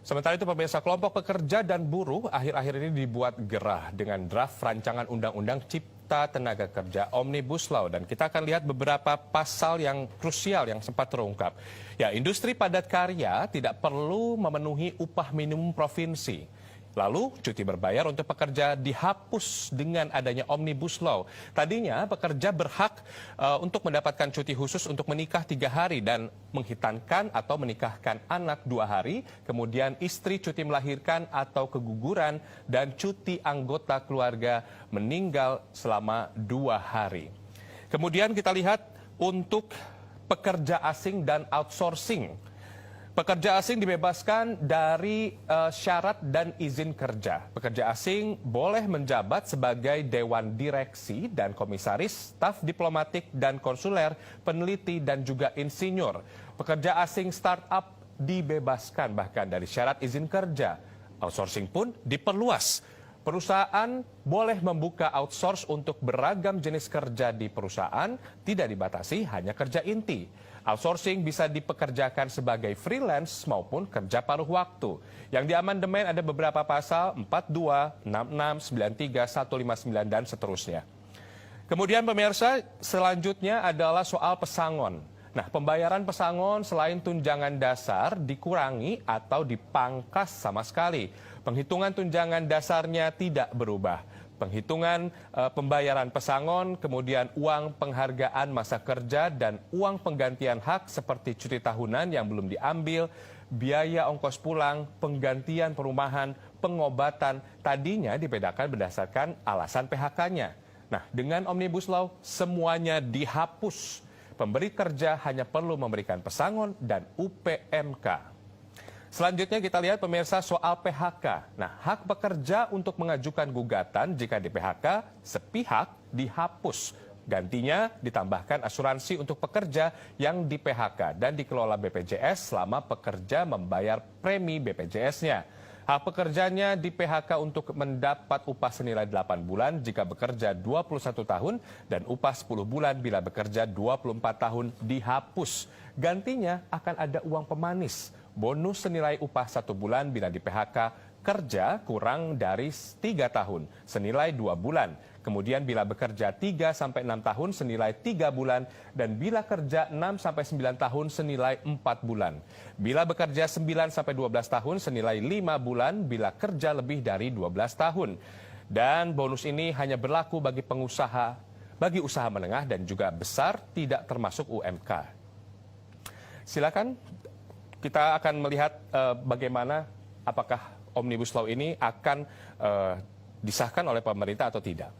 Sementara itu pemirsa, kelompok pekerja dan buruh akhir-akhir ini dibuat gerah dengan draft rancangan Undang-Undang Cipta Tenaga Kerja Omnibus Law. Dan kita akan lihat beberapa pasal yang krusial yang sempat terungkap. Ya, industri padat karya tidak perlu memenuhi upah minimum provinsi. Lalu, cuti berbayar untuk pekerja dihapus dengan adanya Omnibus Law. Tadinya, pekerja berhak untuk mendapatkan cuti khusus untuk menikah 3 hari dan menghitankan atau menikahkan anak 2 hari, kemudian istri cuti melahirkan atau keguguran, dan cuti anggota keluarga meninggal selama 2 hari. Kemudian kita lihat untuk pekerja asing dan outsourcing. Pekerja asing dibebaskan dari syarat dan izin kerja. Pekerja asing boleh menjabat sebagai dewan direksi dan komisaris, staf diplomatik dan konsuler, peneliti dan juga insinyur. Pekerja asing startup dibebaskan bahkan dari syarat izin kerja. Outsourcing pun diperluas. Perusahaan boleh membuka outsource untuk beragam jenis kerja di perusahaan, tidak dibatasi hanya kerja inti. Outsourcing bisa dipekerjakan sebagai freelance maupun kerja paruh waktu. Yang diamandemen ada beberapa pasal 42, 66, 93, 159 dan seterusnya. Kemudian pemirsa, selanjutnya adalah soal pesangon. Nah, pembayaran pesangon selain tunjangan dasar dikurangi atau dipangkas sama sekali. Penghitungan tunjangan dasarnya tidak berubah. Penghitungan pembayaran pesangon, kemudian uang penghargaan masa kerja dan uang penggantian hak seperti cuti tahunan yang belum diambil, biaya ongkos pulang, penggantian perumahan, pengobatan, tadinya dibedakan berdasarkan alasan PHK-nya. Nah, dengan Omnibus Law semuanya dihapus. Pemberi kerja hanya perlu memberikan pesangon dan UPMK. Selanjutnya kita lihat pemirsa soal PHK. Nah, hak pekerja untuk mengajukan gugatan jika di PHK sepihak dihapus. Gantinya ditambahkan asuransi untuk pekerja yang di PHK dan dikelola BPJS selama pekerja membayar premi BPJS-nya. Hak pekerjanya di PHK untuk mendapat upah senilai 8 bulan jika bekerja 21 tahun dan upah 10 bulan bila bekerja 24 tahun dihapus. Gantinya akan ada uang pemanis. Bonus senilai upah 1 bulan bila di PHK kerja kurang dari 3 tahun senilai 2 bulan. Kemudian bila bekerja 3-6 tahun senilai 3 bulan dan bila kerja 6-9 tahun senilai 4 bulan. Bila bekerja 9-12 tahun senilai 5 bulan bila kerja lebih dari 12 tahun. Dan bonus ini hanya berlaku bagi pengusaha, bagi usaha menengah dan juga besar tidak termasuk UMK. Silakan. Kita akan melihat bagaimana apakah Omnibus Law ini akan disahkan oleh pemerintah atau tidak.